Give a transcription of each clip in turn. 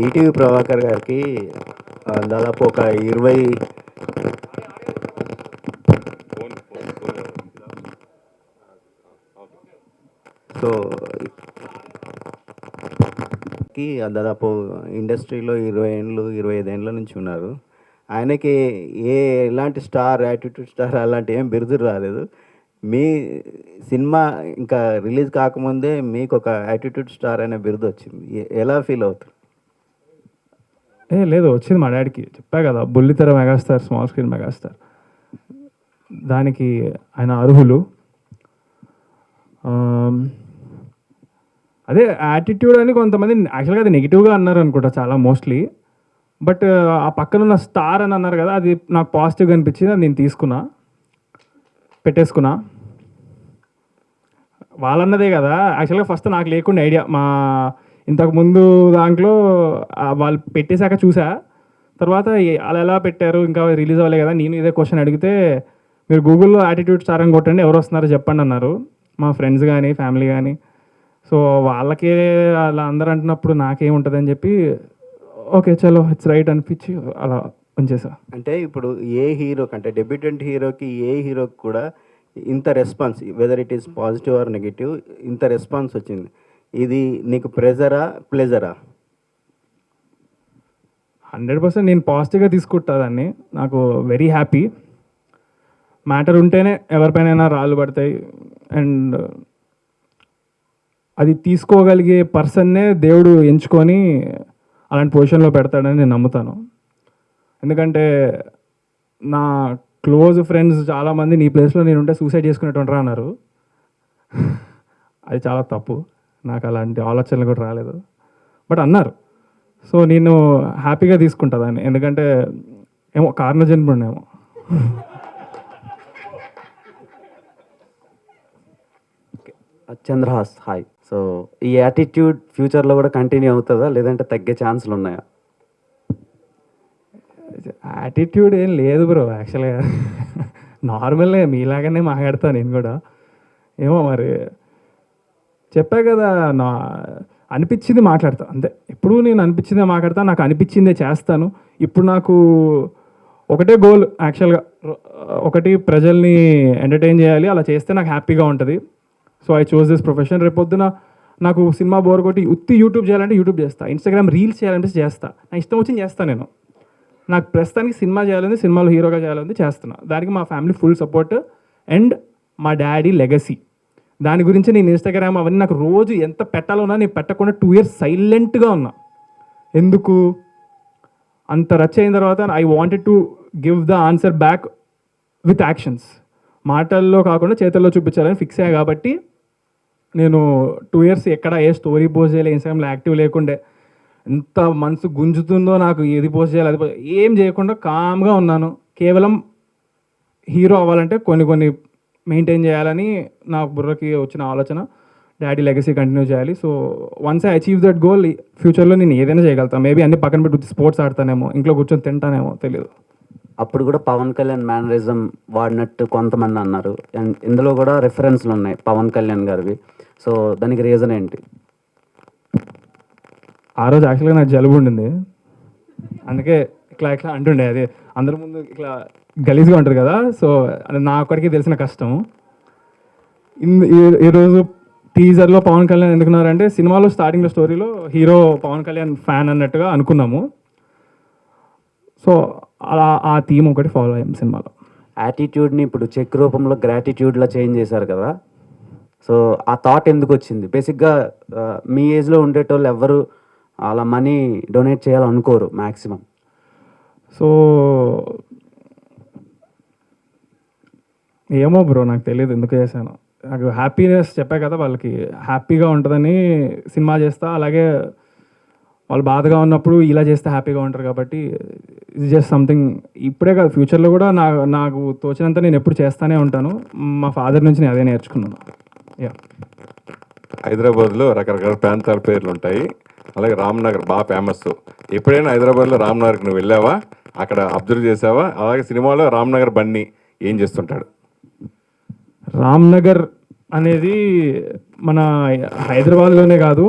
ETV Prabhakar గారికి దాదాపు ఒక 20 సో దాదాపు ఇండస్ట్రీలో 20 ఏళ్ళు 25 ఏళ్ళ నుంచి ఉన్నారు. ఆయనకి ఎలాంటి స్టార్ యాటిట్యూడ్ స్టార్ అలాంటి ఏం బిరుదులు రాలేదు. మీ సినిమా ఇంకా రిలీజ్ కాకముందే మీకు ఒక యాటిట్యూడ్ స్టార్ అనే బిరుదు వచ్చింది. ఎలా ఫీల్ అవుతారు? లేదు, వచ్చింది మా డాడీకి. చెప్పా కదా, బుల్లితెర మెగాస్టార్, స్మాల్ స్క్రీన్ మెగాస్టార్. దానికి ఆయన అర్హులు. అదే యాటిట్యూడ్ అని కొంతమంది యాక్చువల్గా అది నెగిటివ్గా అన్నారు అనుకుంటా చాలా మోస్ట్లీ. బట్ ఆ పక్కన ఉన్న స్టార్ అని అన్నారు కదా, అది నాకు పాజిటివ్గా అనిపించింది. అది నేను తీసుకున్నా, పెట్టేసుకున్నా. వాళ్ళన్నదే కదా. యాక్చువల్గా ఫస్ట్ నాకు లేకుండా ఐడియా, మా ఇంతకుముందు దాంట్లో వాళ్ళు పెట్టేశాక చూసా. తర్వాత అలా ఎలా పెట్టారు, ఇంకా రిలీజ్ అవ్వలే కదా, నేను ఇదే క్వశ్చన్ అడిగితే మీరు గూగుల్లో యాటిట్యూడ్ స్టార్ అని కొట్టండి, ఎవరు వస్తున్నారో చెప్పండి అన్నారు మా ఫ్రెండ్స్ కానీ ఫ్యామిలీ కానీ. సో వాళ్ళకే అలా అందరూ అంటున్నప్పుడు నాకేముంటుందని చెప్పి ఓకే చలో ఇట్స్ రైట్ అనిపించి అలా ఉంచేసా. అంటే ఇప్పుడు ఏ హీరోకి, అంటే డెబ్యూటెంట్ హీరోకి, ఏ హీరోకి కూడా ఇంత response, whether it is positive or negative, ఇంత రెస్పాన్స్ వచ్చింది. ఇది నీకు ప్రెజరా ప్లెజరా? 100% నేను పాజిటివ్గా తీసుకుంటా దాన్ని. నాకు వెరీ హ్యాపీ. మ్యాటర్ ఉంటేనే ఎవరిపైనైనా రాళ్ళు పడతాయి. అండ్ అది తీసుకోగలిగే పర్సన్నే దేవుడు ఎంచుకొని అలాంటి పొజిషన్లో పెడతాడని నేను నమ్ముతాను. ఎందుకంటే నా క్లోజ్ ఫ్రెండ్స్ చాలామంది నీ ప్లేస్లో నేను ఉంటే సూసైడ్ చేసుకునేటువంటి అన్నారు. అది చాలా తప్పు. నాకు అలాంటి ఆలోచనలు కూడా రాలేదు, బట్ అన్నారు. సో నేను హ్యాపీగా తీసుకుంటా దాన్ని. ఎందుకంటే ఏమో కారణ జన్ముడేమో. చంద్రహాస్, హాయ్. సో ఈ యాటిట్యూడ్ ఫ్యూచర్లో కూడా కంటిన్యూ అవుతుందా, లేదంటే తగ్గే ఛాన్సులు ఉన్నాయా? యాటిట్యూడ్ ఏం లేదు బ్రో. యాక్చువల్గా నార్మల్గా మీలాగానే మాట్లాడతాను నేను కూడా. ఏమో మరి, చెప్పా కదా, నా అనిపించింది మాట్లాడతా అంతే. ఎప్పుడు నేను అనిపించిందే మాట్లాడతా, నాకు అనిపించిందే చేస్తాను. ఇప్పుడు నాకు ఒకటే గోల్ యాక్చువల్గా, ఒకటి ప్రజల్ని ఎంటర్టైన్ చేయాలి. అలా చేస్తే నాకు హ్యాపీగా ఉంటుంది. So I choose this profession. రేపొద్దున నాకు సినిమా బోర్ కొట్టి ఉత్తి యూట్యూబ్ చేయాలంటే యూట్యూబ్ చేస్తా, ఇన్స్టాగ్రామ్ రీల్స్ చేయాలంటే చేస్తా, నా ఇష్టం వచ్చింది చేస్తాను నేను. నాకు ప్రస్తుతానికి సినిమా చేయాలని, సినిమాలో హీరోగా చేయాలని చేస్తున్నా. దానికి మా ఫ్యామిలీ ఫుల్ సపోర్ట్ అండ్ మా డాడీ లెగసీ. దాని గురించి నేను ఇన్స్టాగ్రామ్ అవన్నీ నాకు రోజు ఎంత పెట్టాలన్నా నేను పెట్టకుండా 2 years సైలెంట్గా ఉన్నా. ఎందుకు అంత రచ్ అయిన తర్వాత I wanted to give the answer back with actions. మాటల్లో కాకుండా చేతుల్లో చూపించాలని ఫిక్స్ అయ్యా. కాబట్టి నేను 2 years ఎక్కడ ఏ స్టోరీ పోస్ట్ చేయాలి, ఇన్స్టాగ్రామ్లో యాక్టివ్ లేకుండే, ఎంత మనసు గుంజుతుందో నాకు, ఏది పోస్ట్ చేయాలి అది ఏం చేయకుండా కామ్గా ఉన్నాను. కేవలం హీరో అవ్వాలంటే కొన్ని మెయింటైన్ చేయాలని నా బుర్రకి వచ్చిన ఆలోచన. డాడీ లెగసీ కంటిన్యూ చేయాలి. So once I achieve that goal, ఫ్యూచర్లో నేను ఏదైనా చేయగలుగుతాను. మేబీ అన్ని పక్కన పెట్టి స్పోర్ట్స్ ఆడతానేమో, ఇంట్లో కూర్చొని తింటానేమో, తెలియదు. అప్పుడు కూడా పవన్ కళ్యాణ్ మేనరిజం వాడినట్టు కొంతమంది అన్నారు. అండ్ ఇందులో కూడా రెఫరెన్స్లు ఉన్నాయి పవన్ కళ్యాణ్ గారివి. సో దానికి రీజన్ ఏంటి? ఆ రోజు యాక్చువల్గా నాకు జలుబు ఉండింది, అందుకే ఇట్లా అంటుండే. అది అందరి ముందు ఇట్లా గలీజ్గా ఉంటుంది కదా. సో అది నా ఒక్కడికి తెలిసిన కష్టం. ఈరోజు టీజర్లో పవన్ కళ్యాణ్ ఎందుకున్నారంటే, సినిమాలో స్టార్టింగ్లో స్టోరీలో హీరో పవన్ కళ్యాణ్ ఫ్యాన్ అన్నట్టుగా అనుకున్నాము. సో అలా ఆ థీమ్ ఒకటి ఫాలో అయ్యాం సినిమాలో. యాటిట్యూడ్ని ఇప్పుడు చెక్ రూపంలో గ్రాటిట్యూడ్లో చేంజ్ చేశారు కదా. సో ఆ థాట్ ఎందుకు వచ్చింది? బేసిక్గా మీ ఏజ్లో ఉండేటోళ్ళు ఎవ్వరు అలా మనీ డొనేట్ చేయాలనుకోరు మ్యాక్సిమం. సో ఏమో బ్రో, నాకు తెలియదు ఎందుకు చేశాను. నాకు హ్యాపీనెస్ చెప్పా కదా, వాళ్ళకి హ్యాపీగా ఉంటుందని సినిమా చేస్తా. అలాగే వాళ్ళు బాధగా ఉన్నప్పుడు ఇలా చేస్తే హ్యాపీగా ఉంటారు. కాబట్టి ఇట్స్ జస్ట్ సంథింగ్. ఇప్పుడే కాదు, ఫ్యూచర్లో కూడా నాకు తోచినంత నేను ఎప్పుడు చేస్తూనే ఉంటాను. మా ఫాదర్ నుంచి నేను అదే నేర్చుకున్నాను. యా. హైదరాబాద్లో రకరకాల ప్రాంతాల పేర్లు ఉంటాయి. అలాగే రామ్నగర్ బాగా ఫేమస్. ఎప్పుడైనా హైదరాబాద్లో రామ్నగర్కి నువ్వు వెళ్ళావా? అక్కడ అబ్జర్వ్ చేసావా? అలాగే సినిమాలో రామ్నగర్ బన్నీ ఏం చేస్తుంటాడు? రామ్నగర్ అనేది మన హైదరాబాద్లోనే కాదు,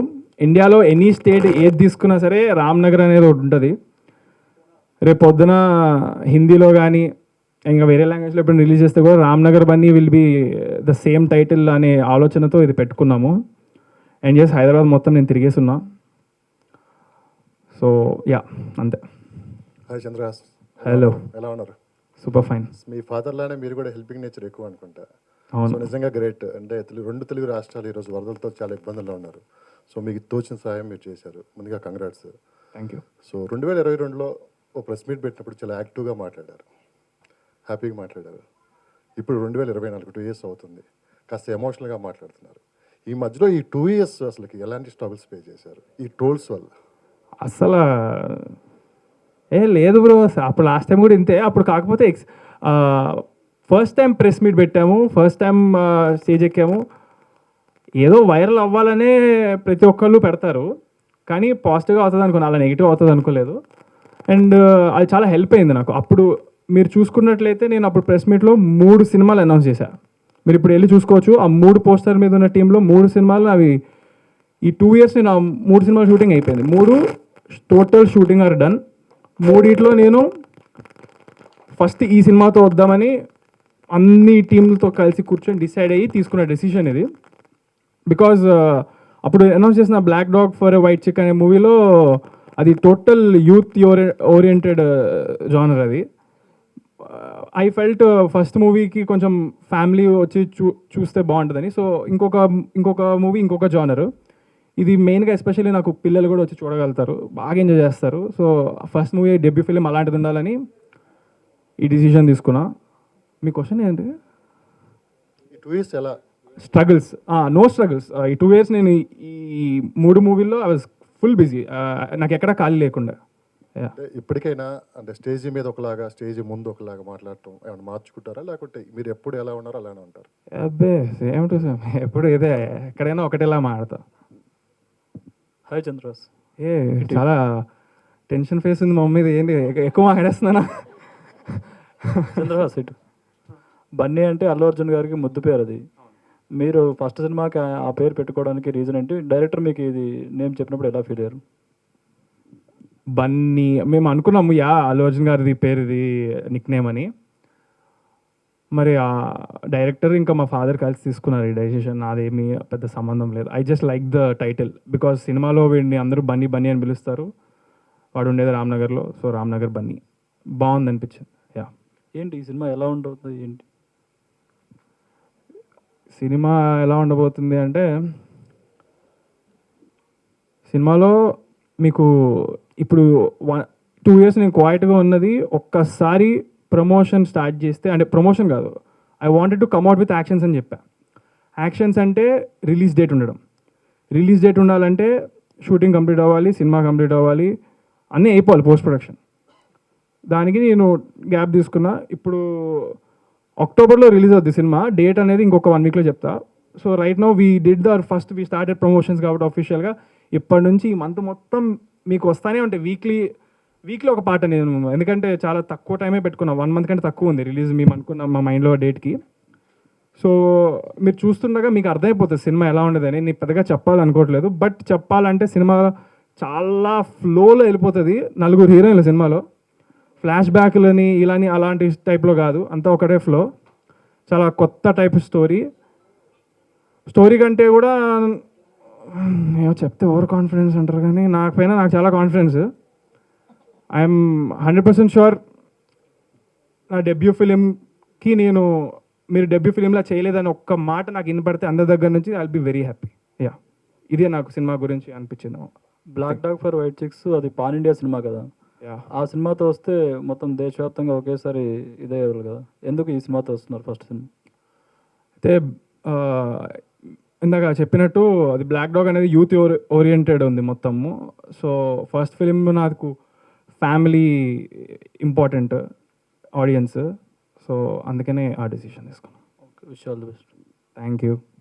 ఇండియాలో ఎనీ స్టేట్ ఏది తీసుకున్నా సరే రామ్నగర్ అనేది ఒకటి ఉంటుంది. రేపు పొద్దున హిందీలో కానీ ఇంకా వేరే లాంగ్వేజ్లో ఎప్పుడు రిలీజ్ చేస్తే కూడా Ramnagar Bunny will be the same title అనే ఆలోచనతో ఇది పెట్టుకున్నాము. అండ్ చేసి హైదరాబాద్ మొత్తం నేను తిరిగేసి ఉన్నా. సో యా, అంతే. హాయ్ చంద్రహాస్, హలో, ఎలా ఉన్నారు? Super fine. మీ ఫాదర్ లానే మీరు కూడా హెల్పింగ్ నేచర్ ఎక్కువ అనుకుంటా. అవును. సో నిజంగా గ్రేట్. అంటే రెండు తెలుగు రాష్ట్రాలు ఈరోజు వరదలతో చాలా ఇబ్బందుల్లో ఉన్నారు. సో మీకు తోచిన సహాయం మీరు చేశారు. ముందుగా కంగ్రాట్స్. Thank you. సో 2022లో ఓ ప్రెస్ మీట్ పెట్టినప్పుడు చాలా యాక్టివ్గా మాట్లాడారు, హ్యాపీగా మాట్లాడారు. ఇప్పుడు 2024 2 years అవుతుంది, కాస్త ఎమోషనల్గా మాట్లాడుతున్నారు. ఈ మధ్యలో ఈ 2 years అసలుకి ఎలాంటి స్ట్రగుల్స్ పే చేశారు ఈ ట్రోల్స్ వల్ల? అసలు లేదు బ్రో, అప్పుడు లాస్ట్ టైం కూడా ఇంతే. అప్పుడు కాకపోతే ఫస్ట్ టైం ప్రెస్ మీట్ పెట్టాము, ఫస్ట్ టైం స్టేజ్ ఎక్కాము. ఏదో వైరల్ అవ్వాలనే ప్రతి ఒక్కళ్ళు పెడతారు, కానీ పాజిటివ్గా అవుతుంది అనుకున్నాను, అలా నెగిటివ్ అవుతుంది అనుకోలేదు. అండ్ అది చాలా హెల్ప్ అయింది నాకు. అప్పుడు మీరు చూసుకున్నట్లయితే నేను అప్పుడు ప్రెస్ మీట్లో 3 సినిమాలు అనౌన్స్ చేశాను. మీరు ఇప్పుడు వెళ్ళి చూసుకోవచ్చు, ఆ 3 పోస్టర్ మీద ఉన్న టీంలో 3 సినిమాలు అవి ఈ 2 years నేను 3 సినిమాలు షూటింగ్ అయిపోయింది. 3 టోటల్ షూటింగ్ ఆర్ డన్. 3 నేను ఫస్ట్ ఈ సినిమాతో వద్దామని అన్ని టీంలతో కలిసి కూర్చొని డిసైడ్ అయ్యి తీసుకున్న డెసిషన్ ఇది. బికాజ్ అప్పుడు అనౌన్స్ చేసిన black dog for a white chick అనే మూవీలో అది టోటల్ యూత్ ఓరియంటెడ్ జానర్. అది ఐ ఫెల్ట్ ఫస్ట్ మూవీకి కొంచెం ఫ్యామిలీ వచ్చి చూస్తే బాగుంటుందని. సో ఇంకొక మూవీ ఇంకొక జానర్. ఇది మెయిన్గా ఎస్పెషల్లీ నాకు పిల్లలు కూడా వచ్చి చూడగలుగుతారు, బాగా ఎంజాయ్ చేస్తారు. So first movie debut film అలాంటిది ఉండాలని ఈ డిసిషన్ తీసుకున్నా. మీ క్వశ్చన్ ఏంటి? ఈ 2 years ఎలా? స్ట్రగుల్స్? No struggles. ఈ 2 years నేను ఈ 3 మూవీల్లో ఐ వాజ్ ఫుల్ బిజీ, నాకు ఎక్కడా ఖాళీ లేకుండా. అంటే ఇప్పటికైనా అంటే స్టేజ్ మీద ఒకలాగా, స్టేజ్ ముందు ఒకలాగా మాట్లాడటం ఏమైనా మార్చుకుంటారా, లేకుంటే మీరు ఎప్పుడు ఎలా ఉన్నారో అలానే ఉంటారు? అబ్బే సేమ్ టు సేమ్, ఎప్పుడు ఇదే, ఎక్కడైనా ఒకటేలా మాడతా. హాయ్ చంద్రహాస్. చాలా టెన్షన్ ఫేస్ ఉంది మా మమ్మీ. ఏంటి ఎక్కువ మాట్లాడేస్తున్నానా? చంద్రహాస్ ఇటు. బన్నీ అంటే అల్లు అర్జున్ గారికి ముద్దు పేరు. అది మీరు ఫస్ట్ సినిమాకి ఆ పేరు పెట్టుకోవడానికి రీజన్ ఏంటి? డైరెక్టర్ మీకు ఇది నేమ్ చెప్పినప్పుడు ఎలా ఫీల్ అయ్యారు? బన్నీ మేము అనుకున్నాము, అల్లు అర్జున్ గారిది పేరు ఇది నిక్ నేమ్ అని. మరి ఆ డైరెక్టర్ ఇంకా మా ఫాదర్ కలిసి తీసుకున్నారు ఈ డెసిషన్. నాదేమీ పెద్ద సంబంధం లేదు. I just like the title because సినిమాలో వీడిని అందరూ బన్నీ బన్నీ అని పిలుస్తారు. వాడు ఉండేది రామ్నగర్లో, సో రామ్నగర్ బన్నీ బాగుంది అనిపించింది. ఏంటి ఈ సినిమా ఎలా ఉండబోతుంది ఏంటి? సినిమా ఎలా ఉండబోతుంది అంటే, సినిమాలో మీకు ఇప్పుడు 2 years నేను క్వైట్గా ఉన్నది. ఒక్కసారి ప్రమోషన్ స్టార్ట్ చేస్తే, అంటే ప్రమోషన్ కాదు, I wanted to come out with actions అని చెప్పా. యాక్షన్స్ అంటే రిలీజ్ డేట్ ఉండడం. రిలీజ్ డేట్ ఉండాలంటే షూటింగ్ కంప్లీట్ అవ్వాలి, సినిమా కంప్లీట్ అవ్వాలి, అన్నీ అయిపోవాలి పోస్ట్ ప్రొడక్షన్. దానికి నేను గ్యాప్ తీసుకున్నా. ఇప్పుడు అక్టోబర్లో రిలీజ్ అవుద్ది సినిమా. డేట్ అనేది ఇంకొక 1 weekలో చెప్తా. So right now we did the first we started promotions కాబట్టి అఫీషియల్గా ఇప్పటి నుంచి ఈ మంత్ మొత్తం మీకు వస్తానే ఉంటాయి. వీక్లీ ఒక పాట నేను, ఎందుకంటే చాలా తక్కువ టైమే పెట్టుకున్నా, 1 month కంటే తక్కువ ఉంది రిలీజ్ మేము అనుకున్న మా మైండ్లో డేట్కి. సో మీరు చూస్తుండగా మీకు అర్థమైపోతుంది సినిమా ఎలా ఉండదని. నేను పెద్దగా చెప్పాలనుకోవట్లేదు, బట్ చెప్పాలంటే సినిమా చాలా ఫ్లోలో వెళ్ళిపోతుంది. 4 హీరోయిన్లు సినిమాలో, ఫ్లాష్ బ్యాక్లని ఇలాని అలాంటి టైప్లో కాదు, అంతా ఒకటే ఫ్లో. చాలా కొత్త టైప్ స్టోరీ కంటే కూడా ఏమో చెప్తే ఓవర్ కాన్ఫిడెన్స్ అంటారు, కానీ నాకు చాలా కాన్ఫిడెన్స్. ఐఎమ్ 100% షూర్ నా డెబ్యూ ఫిలింకి మీరు డెబ్యూ ఫిలింలా చేయలేదని ఒక్క మాట నాకు వినపడితే అందరి దగ్గర నుంచి I will be very happy. ఇదే నాకు సినిమా గురించి అనిపించింది. Black dog for white chicks అది పాన్ ఇండియా సినిమా కదా. ఆ సినిమాతో వస్తే మొత్తం దేశవ్యాప్తంగా ఒకేసారి ఇదే అవ్వాలి కదా. ఎందుకు ఈ సినిమాతో వస్తున్నారు ఫస్ట్ సినిమా? అయితే ఇందాక చెప్పినట్టు అది బ్లాక్ డాగ్ అనేది యూత్ ఓరియంటెడ్ ఉంది మొత్తము. సో ఫస్ట్ ఫిలిం నాకు ఫ్యామిలీ ఇంపార్టెంట్, ఆడియన్స్. సో అందుకనే ఆ డెసిషన్ తీసుకున్నాను. Wish all the best. Thank you.